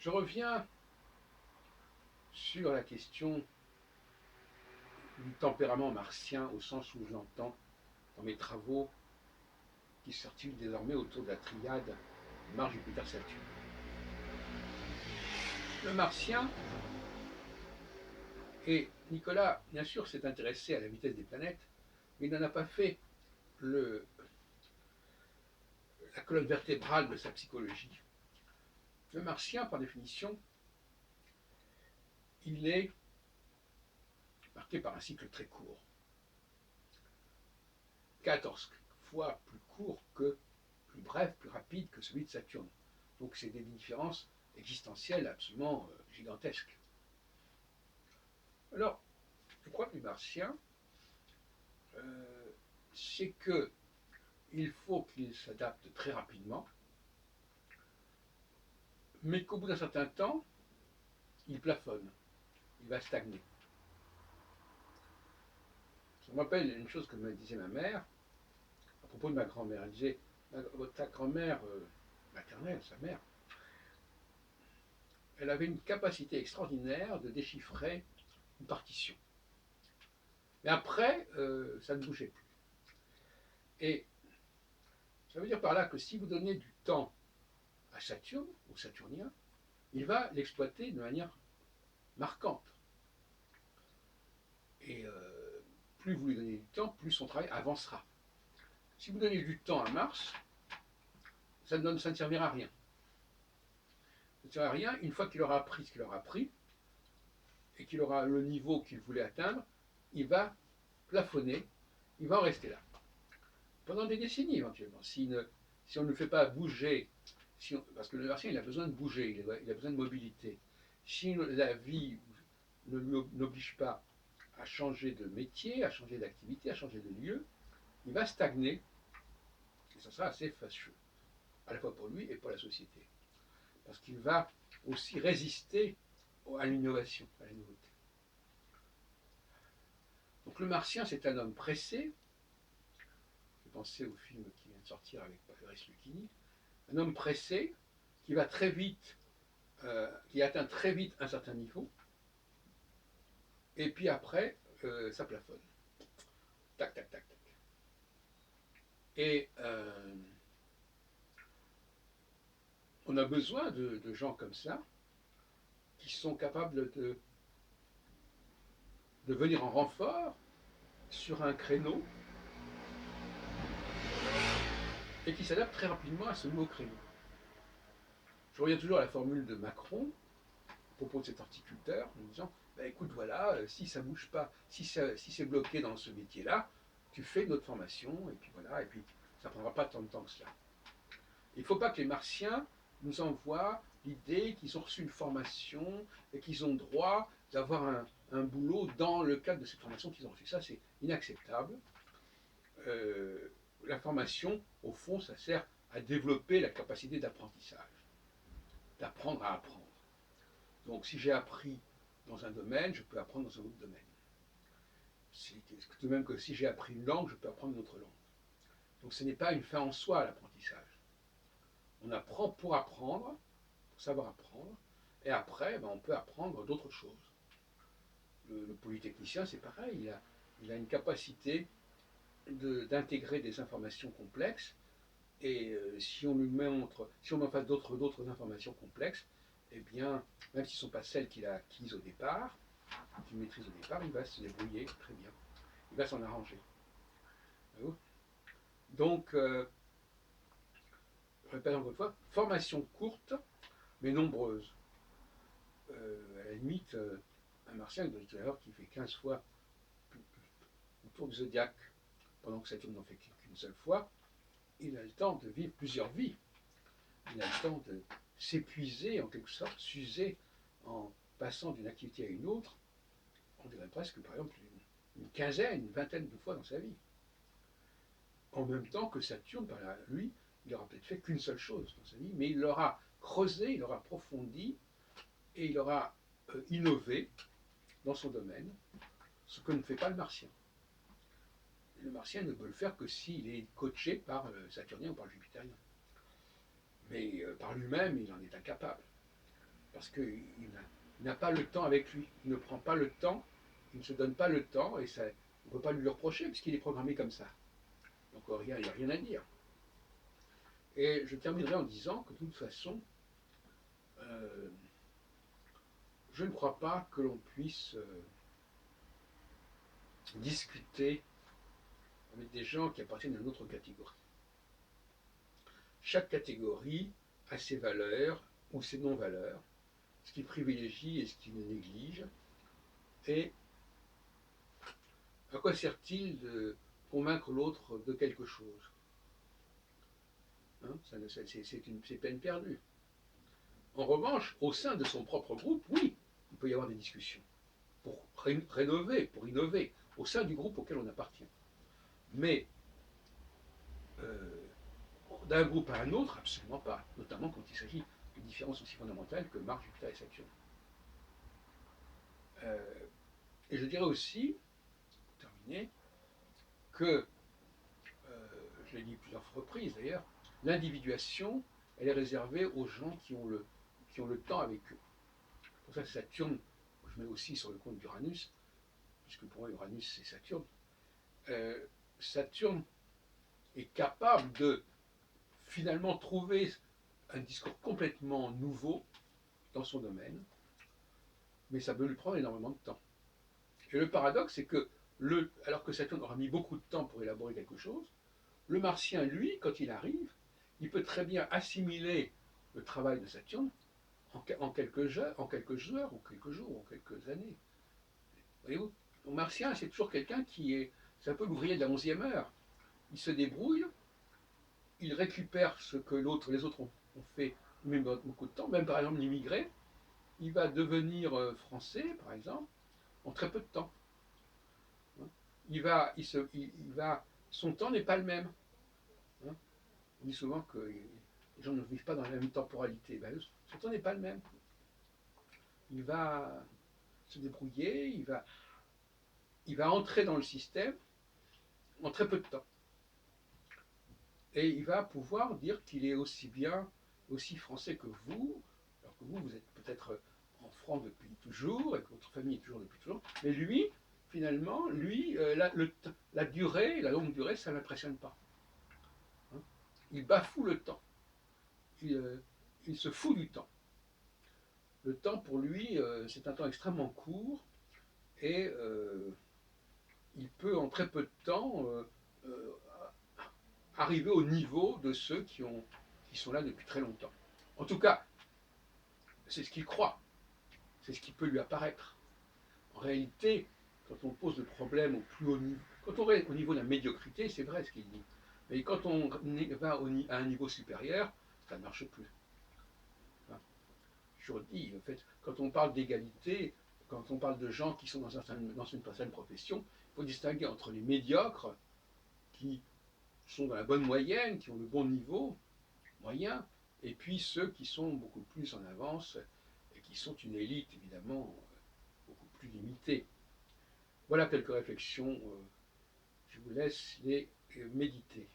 Je reviens sur la question du tempérament martien au sens où je l'entends dans mes travaux qui s'articulent désormais autour de la triade Mars, Jupiter, Saturne. Le martien, et Nicolas, bien sûr, s'est intéressé à la vitesse des planètes, mais il n'en a pas fait la colonne vertébrale de sa psychologie. Le martien, par définition, il est marqué par un cycle très court. 14 fois plus court que, plus bref, plus rapide que celui de Saturne. Donc c'est des différences existentielles absolument gigantesques. Alors, le problème du martien, c'est qu'il faut qu'il s'adapte très rapidement, mais qu'au bout d'un certain temps, il plafonne, il va stagner. Ça me rappelle une chose que me disait ma mère, à propos de ma grand-mère. Elle disait, ta grand-mère maternelle, sa mère, elle avait une capacité extraordinaire de déchiffrer une partition. Mais après, ça ne bougeait plus. Et ça veut dire par là que si vous donnez du temps à Saturne, au Saturnien, il va l'exploiter de manière marquante. Et plus vous lui donnez du temps, plus son travail avancera. Si vous donnez du temps à Mars, ça ne servira à rien. Ça ne servira à rien. Une fois qu'il aura appris ce qu'il aura appris, et qu'il aura le niveau qu'il voulait atteindre, il va plafonner, il va en rester là. Pendant des décennies éventuellement. Si on ne le fait pas bouger, parce que le martien il a besoin de bouger, il a besoin de mobilité. Si la vie ne l'oblige pas à changer de métier, à changer d'activité, à changer de lieu, il va stagner, et ça sera assez fâcheux, à la fois pour lui et pour la société. Parce qu'il va aussi résister à l'innovation, à la nouveauté. Donc le martien, c'est un homme pressé. Je pensais au film qui vient de sortir avec Paris Lucchini. Un homme pressé qui va très vite, qui atteint très vite un certain niveau, et puis après, ça plafonne. Tac, tac, tac, tac. Et on a besoin de gens comme ça, qui sont capables de venir en renfort sur un créneau et qui s'adaptent très rapidement à ce nouveau créneau. Je reviens toujours à la formule de Macron à propos de cet horticulteur, en disant bah, écoute, voilà, si ça ne bouge pas, si c'est bloqué dans ce métier-là, tu fais une autre formation, et puis voilà, et puis ça ne prendra pas tant de temps que cela. Il ne faut pas que les martiens nous envoient l'idée qu'ils ont reçu une formation et qu'ils ont droit d'avoir un boulot dans le cadre de cette formation qu'ils ont reçue. Ça, c'est inacceptable. La formation, au fond, ça sert à développer la capacité d'apprentissage, d'apprendre à apprendre. Donc, si j'ai appris dans un domaine, je peux apprendre dans un autre domaine. De même que si j'ai appris une langue, je peux apprendre une autre langue. Donc, ce n'est pas une fin en soi, l'apprentissage. On apprend pour savoir apprendre, et après, on peut apprendre d'autres choses. Le polytechnicien, c'est pareil, il a une capacité d'intégrer des informations complexes, et si on lui montre, si on en fait d'autres informations complexes, eh bien, même si ce ne sont pas celles qu'il a acquises au départ, qu'il maîtrise au départ, il va se débrouiller très bien. Il va s'en arranger. Donc, je répète encore une fois, formation courte, mais nombreuse. À la limite, un martien qui fait 15 fois autour du zodiaque, pendant que Saturne n'en fait qu'une seule fois, il a le temps de vivre plusieurs vies. Il a le temps de s'épuiser, en quelque sorte, s'user en passant d'une activité à une autre, on dirait presque, par exemple, une quinzaine, une vingtaine de fois dans sa vie. En même temps que Saturne, par là, lui, il n'aura peut-être fait qu'une seule chose dans sa vie, mais il l'aura creusé, il l'aura approfondi, et il aura innové dans son domaine, ce que ne fait pas le martien. Le martien ne peut le faire que s'il est coaché par le saturnien ou par le jupitérien. Mais par lui-même, il en est incapable. parce qu'il n'a pas le temps avec lui, il ne prend pas le temps, il ne se donne pas le temps, et ça, on ne peut pas lui le reprocher, puisqu'il est programmé comme ça. Donc il n'y a rien à dire. Et je terminerai en disant que de toute façon, euh, je ne crois pas que l'on puisse discuter avec des gens qui appartiennent à une autre catégorie. Chaque catégorie a ses valeurs ou ses non-valeurs, ce qu'il privilégie et ce qu'il néglige. Et à quoi sert-il de convaincre l'autre de quelque chose, hein? C'est peine perdue. En revanche, au sein de son propre groupe, oui, il peut y avoir des discussions pour rénover, pour innover, au sein du groupe auquel on appartient. Mais euh, d'un groupe à un autre, absolument pas, notamment quand il s'agit de différences aussi fondamentales que Mars, Jupiter et Saturne. Et je dirais aussi, pour terminer, que, je l'ai dit plusieurs reprises d'ailleurs, l'individuation, elle est réservée aux gens qui ont le temps avec eux. Pour ça, Saturne, je mets aussi sur le compte d'Uranus, puisque pour moi Uranus c'est Saturne. Euh, Saturne est capable de finalement trouver un discours complètement nouveau dans son domaine, mais ça peut lui prendre énormément de temps. Et le paradoxe, c'est que alors que Saturne aura mis beaucoup de temps pour élaborer quelque chose, le Martien, lui, quand il arrive, il peut très bien assimiler le travail de Saturne en quelques heures, ou quelques jours, ou quelques années. Voyez-vous, le Martien, c'est toujours quelqu'un c'est un peu l'ouvrier de la 11e heure. Il se débrouille, il récupère ce que les autres ont fait, mais beaucoup de temps. Même par exemple l'immigré, il va devenir français, par exemple, en très peu de temps. Son temps n'est pas le même. Hein. On dit souvent que les gens ne vivent pas dans la même temporalité. Ben, son temps n'est pas le même. Il va se débrouiller, il va entrer dans le système en très peu de temps. Et il va pouvoir dire qu'il est aussi français que vous, alors que vous êtes peut-être en France depuis toujours, et que votre famille est toujours depuis toujours, mais lui, finalement, la durée, la longue durée, ça ne l'impressionne pas. Hein. Il bafoue le temps. Il se fout du temps. Le temps, pour lui, c'est un temps extrêmement court, et il peut, en très peu de temps, euh, arriver au niveau de ceux qui sont là depuis très longtemps. En tout cas, c'est ce qu'il croit, c'est ce qui peut lui apparaître. En réalité, quand on pose le problème au plus haut niveau, quand on est au niveau de la médiocrité, c'est vrai ce qu'il dit. Mais quand on va à un niveau supérieur, ça ne marche plus. Enfin, je redis, en fait, quand on parle d'égalité, quand on parle de gens qui sont dans une certaine profession, il faut distinguer entre les médiocres, qui sont dans la bonne moyenne, qui ont le bon niveau, moyen, et puis ceux qui sont beaucoup plus en avance et qui sont une élite évidemment beaucoup plus limitée. Voilà quelques réflexions, je vous laisse les méditer.